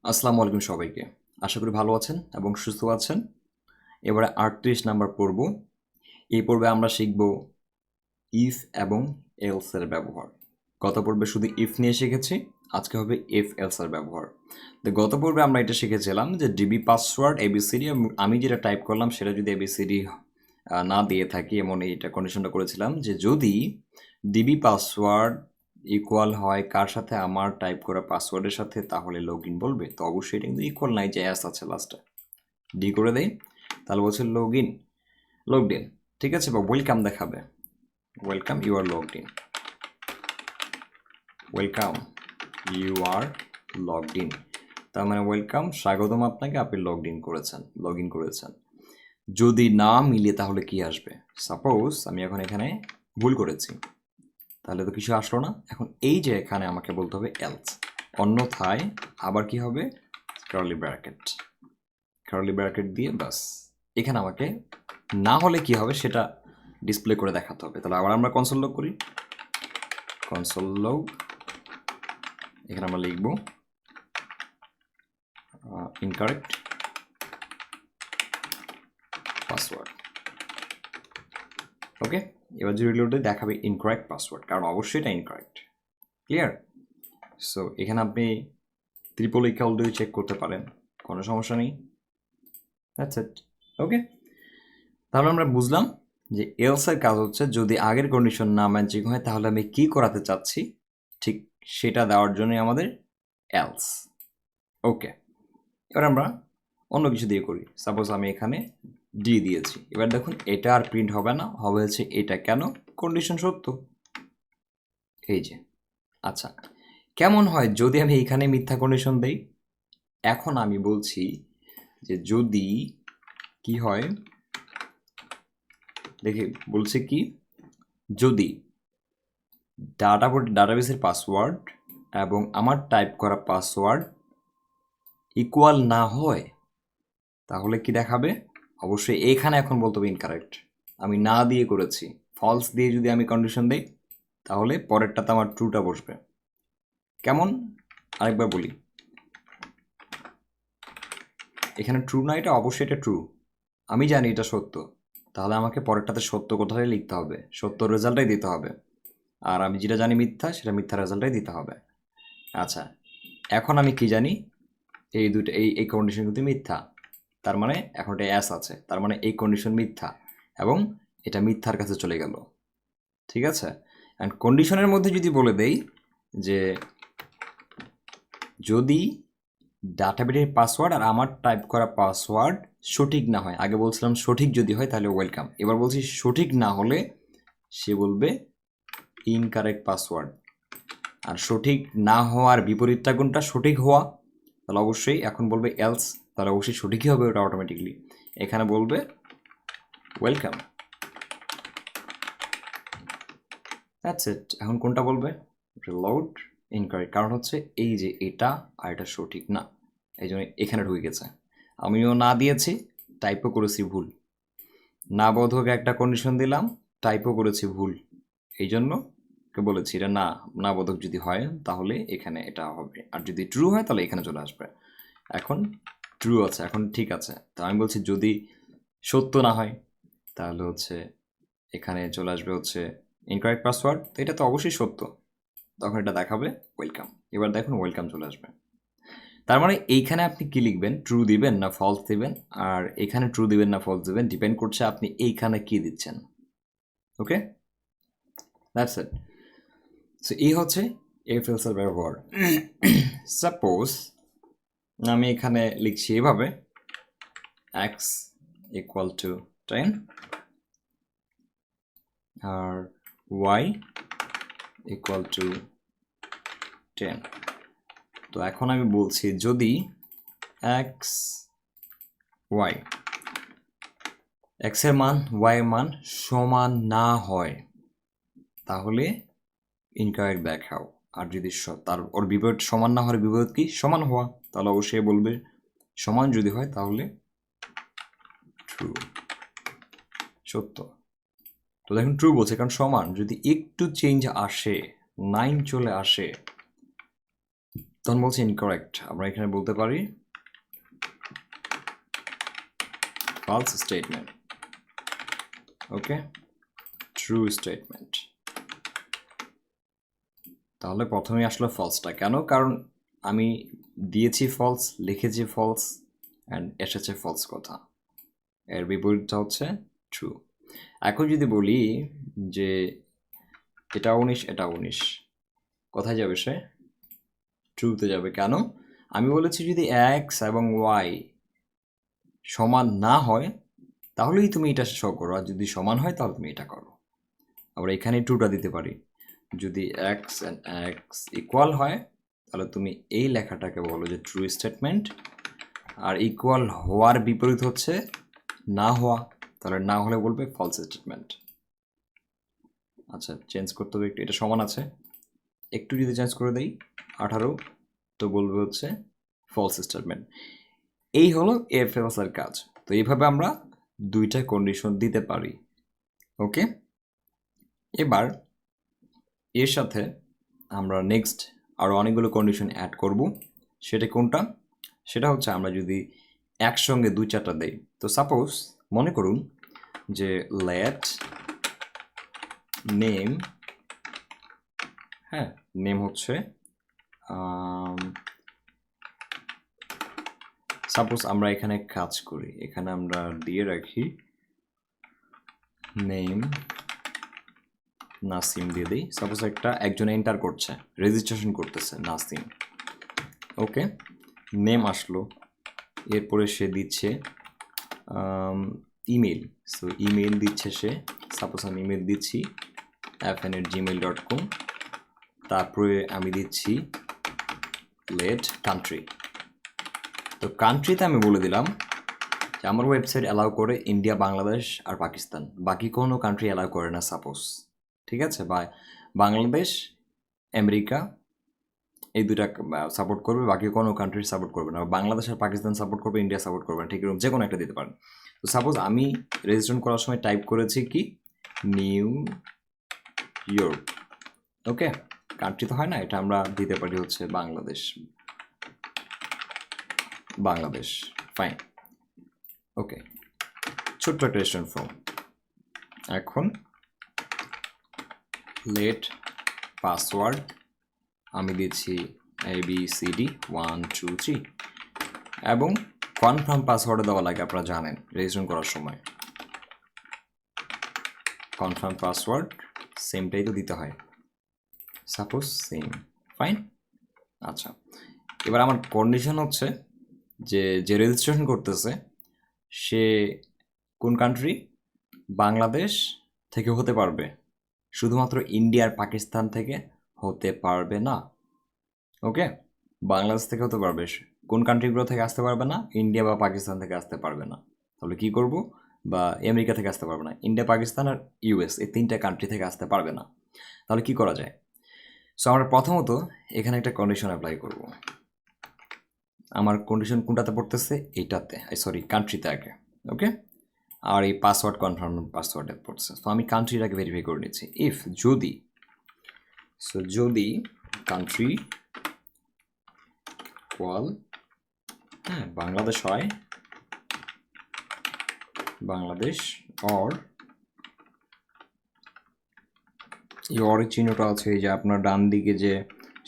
আসসালামু আলাইকুম সবাইকে। আশা করি ভালো আছেন এবং সুস্থ আছেন। এবারে ৩৮ নাম্বার পর্ব। এই পর্বে আমরা শিখব ইফ এবং এলস এর ব্যবহার। গত পর্বে শুধু ইফ নিয়ে শিখেছি, আজকে হবে ইফ এলস এর ব্যবহার। তো গত পর্বে আমরা এটা শিখেছিলাম যে ডিবি পাসওয়ার্ড এবিসিডি, আমি যেটা টাইপ করলাম সেটা যদি এবিসিডি না দিয়ে থাকি, এমন এইটা কন্ডিশনটা করেছিলাম যে যদি ডিবি পাসওয়ার্ড ইকুয়াল হয় কার সাথে, আমার টাইপ করা পাসওয়ার্ডের সাথে, তাহলে লগ ইন বলবে। তো অবশ্যই এটা কিন্তু ইকুয়াল নাই, যে অ্যাস আছে লাস্টে, ডি করে দেই, তাহলে বলছে লগ ইন, লগড ইন, ঠিক আছে, বা ওয়েলকাম দেখাবে, welcome you are logged in, welcome you are logged in, তার মানে ওয়েলকাম, স্বাগতম আপনাকে, আপনি লগড ইন করেছেন, লগ ইন করেছেন। যদি না মিলে তাহলে কি আসবে? সাপোজ আমি এখন এখানে ভুল করেছি, তাহলে তো কিছু আসলো না। এখন এই যে এখানে আমাকে বলতে হবে এলস, অন্যথায় আবার কি হবে, কার্লি ব্র্যাকেট, কার্লি ব্র্যাকেট দিয়ে বাস এখানে আমাকে না হলে কি হবে সেটা ডিসপ্লে করে দেখাতে হবে। তাহলে আবার আমরা কনসোল লগ করি, কনসোল লগ, এখানে আমরা লিখব ইনকারেক্ট পাসওয়ার্ড। ওকে, এবার যদি রিলোডে দেখাবে ইনকারেক্ট পাসওয়ার্ড, কারণ অবশ্যই এটা ইনকারেক্ট। ক্লিয়ার? সো এখানে আপনি ট্রিপল ইকুয়াল টু চেক করতে পারেন, কোনো সমস্যা নেই। That's it. ওকে, তাহলে আমরা বুঝলাম যে এলসের কাজ হচ্ছে যদি আগের কন্ডিশন না ম্যাচিং হয় তাহলে আমি কি করাতে চাচ্ছি, ঠিক সেটা দেওয়ার জন্যই আমাদের এলস। ওকে, এবার আমরা অন্য কিছু দিয়ে করি। সাপোজ আমি এখানে ডি দিয়েছি, এবার দেখুন এটা আর প্রিন্ট হবে না, হবে হচ্ছে এটা। কেন? কন্ডিশন সত্য। এই যে, আচ্ছা, কেমন হয় যদি আমি এইখানে মিথ্যা কন্ডিশন দেই? এখন আমি বলছি যে যদি কি হয়, দেখি বলছে কি, যদি ডাটাবেসের পাসওয়ার্ড এবং আমার টাইপ করা পাসওয়ার্ড ইকুয়াল না হয় তাহলে কি দেখাবে? অবশ্যই এখানে এখন বলতে হবে ইনকারেক্ট, আমি না দিয়ে করেছি। ফলস দিয়ে যদি আমি কন্ডিশন দিই তাহলে পরেরটাতে আমার ট্রুটা বসবে। কেমন? আরেকবার বলি, এখানে ট্রু না, এটা অবশ্যই এটা ট্রু, আমি জানি এটা সত্য, তাহলে আমাকে পরেরটাতে সত্য কোথায় লিখতে হবে, সত্য রেজাল্টটাই দিতে হবে। আর আমি যেটা জানি মিথ্যা, সেটা মিথ্যা রেজাল্টটাই দিতে হবে। আচ্ছা, এখন আমি কি জানি, এই দুটো এই কন্ডিশন কিন্তু মিথ্যা, তার মানে এখন এটা অ্যাস আছে, তার মানে এই কন্ডিশন মিথ্যা এবং এটা মিথ্যার কাছে চলে গেল। ঠিক আছে, অ্যান্ড কন্ডিশনের মধ্যে যদি বলে দেই যে যদি ডাটাবেসের পাসওয়ার্ড আর আমার টাইপ করা পাসওয়ার্ড সঠিক না হয়, আগে বলছিলাম সঠিক যদি হয় তাহলে ওয়েলকাম, এবার বলছি সঠিক না হলে সে বলবে ইনকারেক্ট পাসওয়ার্ড। আর সঠিক না হওয়ার বিপরীতটা কোনটা? সঠিক হওয়া, তাহলে অবশ্যই এখন বলবে এলস, তাহলে অবশ্যই সঠিকই হবে ওটা অটোমেটিকলি। এখানে বলবে ওয়েলকাম, দ্যাটস ইট। এখন কোনটা বলবে? রিলোড ইনকারেক্ট, কারণ হচ্ছে এই যে এটা আর এটা সঠিক না, এই জন্য এখানে ঢুকে গেছে। আমিও না দিয়েছি, টাইপও করেছি ভুল, না বোধক একটা কন্ডিশন দিলাম, টাইপও করেছি ভুল, এই জন্য বলেছি এটা না, না বোধক যদি হয় তাহলে এখানে এটা হবে, আর যদি ট্রু হয় তাহলে এখানে চলে আসবে। এখন ট্রু আছে, এখন ঠিক আছে। তো আমি বলছি যদি সত্য না হয় তাহলে হচ্ছে এখানে চলে আসবে হচ্ছে ইনকারেক্ট পাসওয়ার্ড, তো এটা তো অবশ্যই সত্য, তখন এটা দেখাবে ওয়েলকাম। এবার দেখুন ওয়েলকাম চলে আসবে। তার মানে এইখানে আপনি কি লিখবেন, ট্রু দিবেন না ফলস দিবেন, আর এখানে ট্রু দিবেন না ফলস দিবেন, ডিপেন্ড করছে আপনি এইখানে কি দিচ্ছেন। ওকে, দ্যাটস ইট। সো এই হচ্ছে এফ এলস এর ব্যবহার। সাপোজ আমি এখানে লিখছি এভাবে, এক্স ইকুয়াল টু 10 আর ওয়াই ইকুয়াল টু 10। তো এখন আমি বলছি যদি এক্স ওয়াই, এক্স এর মান ওয়াই এর মান সমান না হয় তাহলে ইনকারেক্ট দেখাও, আর যদি তার ওর বিপরীত সমান না হওয়ার বিপরীত কি? সমান হওয়া, তাহলে অবশ্যই বলবে সমান যদি হয় তাহলে ট্রু, সত্য। তো দেখুন ট্রু বলছে, কারণ সমান, যদি একটু চেঞ্জ আসে, 9 চলে আসে তখন বলছি ইনকারেক্ট, আমরা এখানে বলতে পারি false statement. ওকে, ট্রু স্টেটমেন্ট। তাহলে প্রথমেই আসলো ফলসটা কেন? কারণ আমি দিয়েছি ফলস, লিখেছি ফলস, অ্যান্ড এসেছে ফলস কথা। এর বিপরীতটা হচ্ছে ট্রু। এখন যদি বলি যে এটা 19, এটা 19, কোথায় যাবে সে? ট্রুতে যাবে। কেন? আমি বলেছি যদি এক্স এবং ওয়াই সমান না হয় তাহলেই তুমি এটা শো করো, আর যদি সমান হয় তাহলে তুমি এটা করো। আমরা এখানে ট্রুটা দিতে পারি। যদি এক্স অ্যান্ড এক্স ইকুয়াল হয় তাহলে তুমি এই লেখাটাকে বলো যে ট্রু স্টেটমেন্ট, আর ইকুয়াল হওয়ার বিপরীত হচ্ছে না হওয়া, তাহলে না হলে বলবে ফলস স্টেটমেন্ট। আচ্ছা, চেঞ্জ করতে হবে একটু, এটা সমান আছে, একটু যদি চেঞ্জ করে দেই 18, তো বলবে হচ্ছে ফলস স্টেটমেন্ট। এই হলো এফ এর কাজ। তো এইভাবে আমরা দুইটা কন্ডিশন দিতে পারি। ওকে, এবার এর সাথে আমরা নেক্সট আরও অনেকগুলো কন্ডিশন অ্যাড করব। সেটা কোনটা? সেটা হচ্ছে আমরা যদি একসঙ্গে 2-4টা দেই। তো সাপোজ মনে করুন যে লেট নেম, হ্যাঁ নেম হচ্ছে সাপোজ আমরা এখানে কাজ করি, এখানে আমরা দিয়ে রাখি নেম নাসিম দিয়ে দিই। সাপোজ একজন এন্টার করছে, রেজিস্ট্রেশন করতেছে নাসিম। ওকে, নেম আসলো, এরপরে সে দিচ্ছে ইমেল। সো ইমেল দিচ্ছে সে, সাপোজ আমি ইমেল দিচ্ছি fn@gmail.com, তারপরে আমি দিচ্ছি লেট কান্ট্রি। তো কান্ট্রিতে আমি বলে দিলাম যে আমার ওয়েবসাইট অ্যালাউ করে ইন্ডিয়া, বাংলাদেশ আর পাকিস্তান, বাকি কোনো কান্ট্রি অ্যালাউ করে না সাপোজ। ঠিক আছে, বা বাংলাদেশ, আমেরিকা এই দুটা সাপোর্ট করবে, বাকি কোনো কান্ট্রি সাপোর্ট করবে না। বাংলাদেশ আর পাকিস্তান সাপোর্ট করবে, ইন্ডিয়া সাপোর্ট করবে না, ঠিক এরকম যে কোনো একটা দিতে পারেন। তো সাপোজ আমি রেজিস্ট্রেশন করার সময় টাইপ করেছি কি নিউ ইয়র্ক। ওকে, কান্ট্রি তো হয় না, এটা আমরা দিতে পারি হচ্ছে বাংলাদেশ, বাংলাদেশ, ফাইন। ওকে, ছোট্ট একটা রেজিস্ট্রেশন ফর্ম। এখন লেট পাসওয়ার্ড আমি দিচ্ছি ABCD 1 2 3, এবং কনফার্ম পাসওয়ার্ড দেওয়া লাগে, আপনারা জানেন রেজিস্ট্রেশন করার সময় কনফার্ম পাসওয়ার্ড সেমটাই তো দিতে হয়, সাপোজ সেম, ফাইন। আচ্ছা, এবার আমার কন্ডিশন হচ্ছে যে রেজিস্ট্রেশন করতেছে সে কোন কান্ট্রি? বাংলাদেশ থেকে হতে পারবে, শুধুমাত্র ইন্ডিয়া আর পাকিস্তান থেকে হতে পারবে না। ওকে, বাংলাদেশ থেকে হতে পারবে, কোন কান্ট্রিগুলো থেকে আসতে পারবে না? ইন্ডিয়া বা পাকিস্তান থেকে আসতে পারবে না। তাহলে কি করব? বা আমেরিকা থেকে আসতে পারবে না, ইন্ডিয়া, পাকিস্তান আর ইউএস, এই 3টা কান্ট্রি থেকে আসতে পারবে না। তাহলে কি করা যায়? সো আমরা প্রথমত এখানে একটা কন্ডিশন অ্যাপ্লাই করব। আমার কন্ডিশন কোনটাতে পড়তেছে? এইটাতে, সরি কান্ট্রিতে আগে। ওকে, আর এই পাসওয়ার্ড কনফার্ম পাসওয়ার্ডে পড়ছে। তো আমি কান্ট্রিটাকে ভেরিফাই করে নিচ্ছি। ইফ যদি, সো যদি কান্ট্রি ইকুয়াল, হ্যাঁ বাংলাদেশ হয়, বাংলাদেশ, অর এই অরের চিহ্নটা আছে এই যে আপনার ডান দিকে যে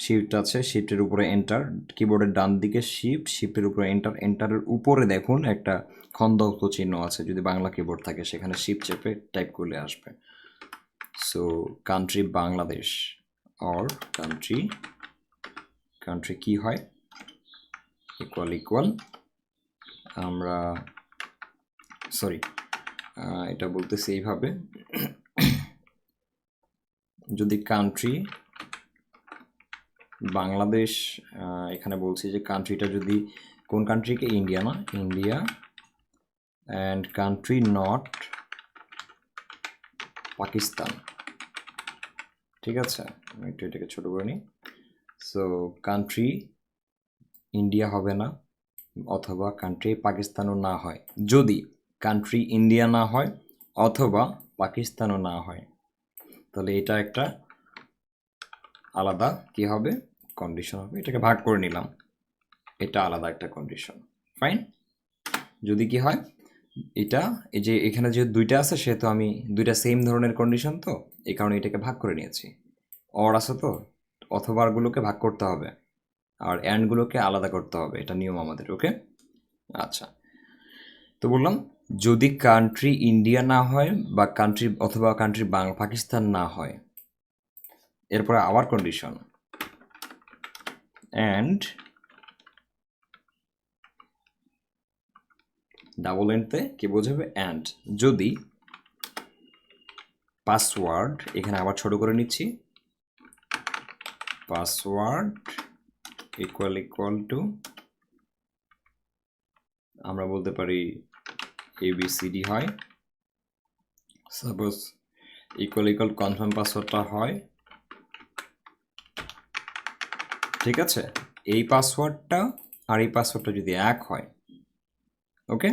শিফট আছে, শিফটের উপরে এন্টার, কিবোর্ডের ডান দিকে শিফট, শিফটের উপরে এন্টার, এন্টারের উপরে দেখুন একটা খন্দক চিহ্ন আছে, যদি বাংলা কিবোর্ড থাকে সেখানে শিফট চেপে টাইপ করলে আসবে। So country Bangladesh or country কি হয়? ইকুয়াল ইকুয়াল, আমরা সরি এটা বলতেছি এইভাবে, যদি কান্ট্রি বাংলাদেশ, এখানে বলছি যে কান্ট্রিটা যদি কোন কান্ট্রিকে? ইন্ডিয়া না, India and country not Pakistan. ঠিক আছে, আমি একটু এটাকে ছোটো করে নিই। সো কান্ট্রি ইন্ডিয়া হবে না, অথবা কান্ট্রি পাকিস্তানও না হয়। যদি কান্ট্রি ইন্ডিয়া না হয় অথবা পাকিস্তানও না হয়, তাহলে এটা একটা আলাদা কি হবে? কন্ডিশন হবে, এটাকে ভাগ করে নিলাম, এটা আলাদা একটা কন্ডিশন, ফাইন। যদি কি হয় এটা, এই যে এখানে যে দুইটা আছে সেহেতু আমি দুইটা সেম ধরনের কন্ডিশন, তো এই কারণে এটাকে ভাগ করে নিয়েছি। অর আছে তো অথবারগুলোকে ভাগ করতে হবে আর অ্যান্ডগুলোকে আলাদা করতে হবে, এটা নিয়ম আমাদের, ওকে। আচ্ছা, তো বললাম যদি কান্ট্রি ইন্ডিয়া না হয় বা কান্ট্রি অথবা কান্ট্রি পাকিস্তান না হয়, এরপরে আবার কন্ডিশন অ্যান্ড ডাবল এন্ডতে কি বোঝাবে, অ্যান্ড যদি পাসওয়ার্ড, এখানে আবার ছোট করে নিচ্ছি, পাসওয়ার্ড ইকুয়াল টু আমরা বলতে পারি ABCD হয়, সাপোজ ইকুয়াল কনফার্ম পাসওয়ার্ডটা হয়, ঠিক আছে। এই পাসওয়ার্ডটা আর এই পাসওয়ার্ডটা যদি এক হয়, ওকে,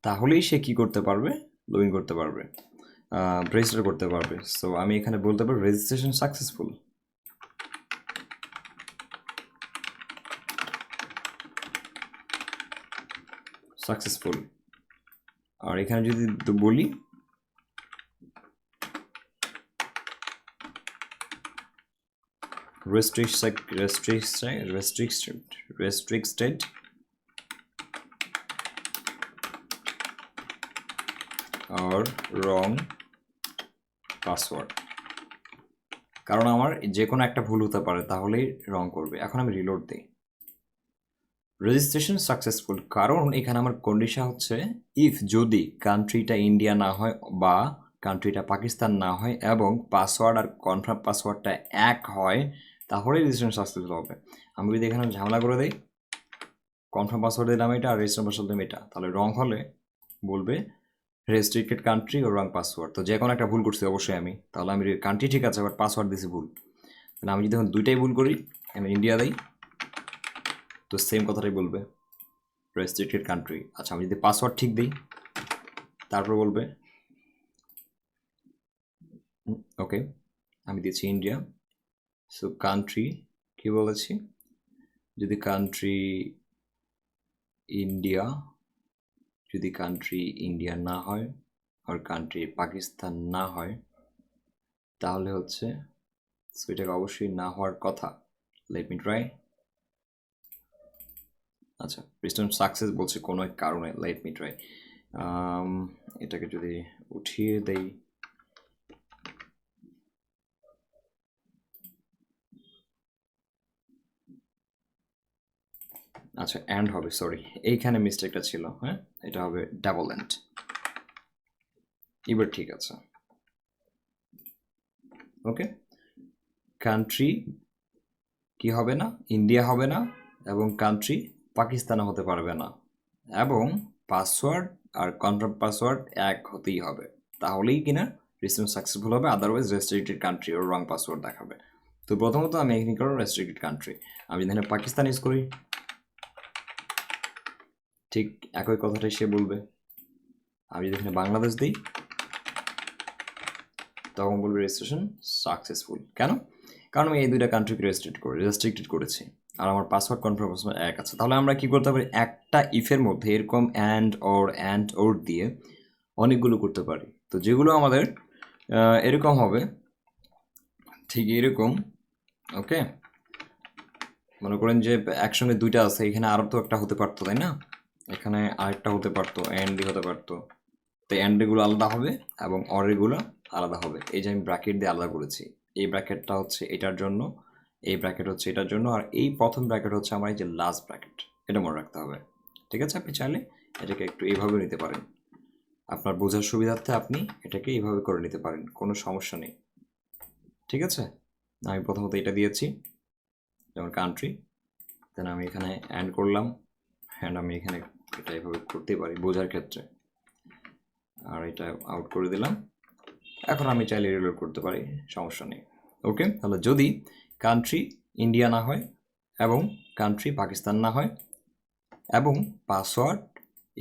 তাহলেই সে কি করতে পারবে, লগ ইন করতে পারবে, রেজিস্টার করতে পারবে। সো আমি এখানে বলতে পারবো রেজিস্ট্রেশন সাকসেসফুল, সাকসেসফুল। আর এখানে যদি বলি restricted or wrong পাসওয়ার্ড, কারণ আমার যে কোনো একটা ভুল হতে পারে, তাহলেই রং করবে। এখন আমি রিলোড দিই, রেজিস্ট্রেশন সাকসেসফুল, কারণ এখানে আমার কন্ডিশন হচ্ছে ইফ যদি কান্ট্রিটা ইন্ডিয়া না হয় বা কান্ট্রিটা পাকিস্তান না হয় এবং পাসওয়ার্ড আর কনফার্ম পাসওয়ার্ডটা এক হয়, তাহলে রেজিস্ট্রেশন সাকসেসফুল হবে। আমি যদি এখানে ঝামেলা করে দিই, কনফার্ম পাসওয়ার্ড দিলাম এটা আর রেজিস্ট্রেশন পাসওয়ার্ড দিলাম এটা, তাহলে রং হলে বলবে রেস্ট্রিক্টেড কান্ট্রি ও রং পাসওয়ার্ড। তো যে কোনো একটা ভুল করছি অবশ্যই আমি, তাহলে আমি কান্ট্রি ঠিক আছে, বাট পাসওয়ার্ড দিছি ভুল। তাহলে আমি যদি এখন দুইটাই ভুল করি, আমি ইন্ডিয়া দিই, তো সেম কথাটাই বলবে রেস্ট্রিক্টেড কান্ট্রি। আচ্ছা, আমি যদি পাসওয়ার্ড ঠিক দিই, তারপর বলবে ওকে, আমি দিয়েছি ইন্ডিয়া। সো কান্ট্রি কি বলেছি, যদি কান্ট্রি ইন্ডিয়া, যদি কান্ট্রি ইন্ডিয়া না হয় আর কান্ট্রি পাকিস্তান না হয়, তাহলে হচ্ছে সো এটাকে অবশ্যই না হওয়ার কথা। Let me try. আচ্ছা, রেজিস্ট্রেশন সাকসেস বলছে কোনো এক কারণে, লেট মি ট্রাই। এটাকে যদি উঠিয়ে দেই, আচ্ছা অ্যান্ড হবে, সরি এইখানে মিস্টেকটা ছিল, হ্যাঁ এটা হবে ডাবল এন্ড। এবার ঠিক আছে, ওকে। কান্ট্রি কি হবে না, ইন্ডিয়া হবে না, এবং কান্ট্রি পাকিস্তান হতে পারবে না, এবং পাসওয়ার্ড আর কনফার্ম পাসওয়ার্ড এক হতেই হবে, তাহলেই কিনা রেজিস্ট্রেশন সাকসেসফুল হবে, আদারওয়াইজ রেস্ট্রিক্টেড কান্ট্রি ওর রং পাসওয়ার্ড দেখাবে। তো প্রথমত আমি এখানে করব রেস্ট্রিক্টেড কান্ট্রি, আমি এখানে পাকিস্তান ইউজ করি, ঠিক একই কথাটাই সে বলবে। আমি যদি এখানে বাংলাদেশ দিই, তখন বলবে রেজিস্ট্রেশন সাকসেসফুল। কেন? কারণ আমি এই দুইটা কান্ট্রিকে রেস্ট্রিক্টেড করেছি, আর আমার পাসওয়ার্ড কনফার্ম এক আছে। তাহলে আমরা কি করতে পারি, একটা ইফের মধ্যে এরকম অ্যান্ড ওর দিয়ে অনেকগুলো করতে পারি। তো যেগুলো আমাদের এরকম হবে, ঠিক এরকম, ওকে। মনে করেন যে একসঙ্গে দুইটা আছে, এখানে আরও তো একটা হতে পারতো, তাই না? এখানে আরেকটা হতে পারতো, অ্যান্ডই হতে পারতো। তো অ্যান্ডগুলো আলাদা হবে এবং অরেগুলো আলাদা হবে। এই যে আমি ব্র্যাকেট দিয়ে আলাদা করেছি, এই ব্র্যাকেটটা হচ্ছে এটার জন্য, এই ব্র্যাকেট হচ্ছে এটার জন্য, আর এই প্রথম ব্র্যাকেট হচ্ছে আমার এই যে লাস্ট ব্র্যাকেট, এটা মনে রাখতে হবে, ঠিক আছে। আপনি চাইলে এটাকে একটু এইভাবে নিতে পারেন, আপনার বোঝার সুবিধার্থে আপনি এটাকে এইভাবে করে নিতে পারেন, কোনো সমস্যা নেই, ঠিক আছে। আমি প্রথমত এটা দিয়েছি যেমন কান্ট্রি, দেন আমি এখানে অ্যান্ড করলাম, অ্যান্ড আমি এখানে এটা এইভাবে করতেই পারি বোঝার ক্ষেত্রে, আর এটা আউট করে দিলাম। এখন আমি চাইলে রিলোড করতে পারি, সমস্যা নেই, ওকে। তাহলে যদি কান্ট্রি ইন্ডিয়া না হয় এবং কান্ট্রি পাকিস্তান না হয় এবং পাসওয়ার্ড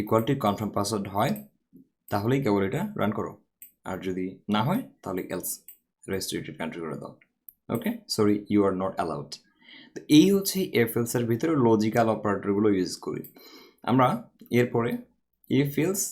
ইকুয়ালটি কনফার্ম পাসওয়ার্ড হয়, তাহলেই কেবল এটা রান করো, আর যদি না হয় তাহলে এলস রেস্ট্রিক্টেড কান্ট্রি করে দাও, okay. Sorry, you are not allowed. তো এই হচ্ছে এফ এলসের ভিতরে লজিক্যাল অপারেটরগুলো ইউজ করি আমরা। এরপরে ইফ এলস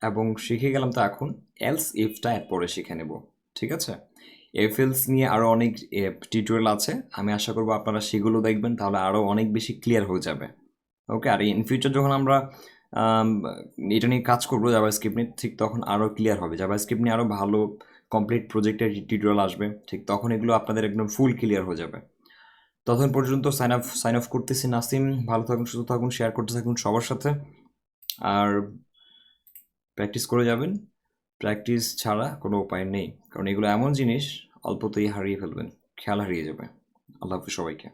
এবং শিখে গেলাম, তো এখন এলস ইফটা এরপরে শিখে নেব, ঠিক আছে? এফ এলস নিয়ে আরও অনেক টিউটোরিয়াল আছে, আমি আশা করবো আপনারা সেগুলো দেখবেন, তাহলে আরও অনেক বেশি ক্লিয়ার হয়ে যাবে। ওকে, আর ইন ফিউচার যখন আমরা এটা নিয়ে কাজ করবো জাভাস্ক্রিপ্ট নিয়ে, ঠিক তখন আরও ক্লিয়ার হবে। জাভাস্ক্রিপ্ট নিয়ে আরও ভালো কমপ্লিট প্রজেক্টের টিউটোরিয়াল আসবে, ঠিক তখন এগুলো আপনাদের একদম ফুল ক্লিয়ার হয়ে যাবে। ততক্ষণ পর্যন্ত সাইন অফ করতেছি। নাসিম, ভালো থাকুন, সুস্থ থাকুন, শেয়ার করতে থাকুন সবার সাথে, আর প্র্যাকটিস করে যাবেন। প্র্যাকটিস ছাড়া কোনো উপায় নেই, কারণ এগুলো এমন জিনিস অল্পতেই হারিয়ে ফেলবেন, খেয়াল হারিয়ে যাবে। আল্লাহ হাফিজ সবাইকে।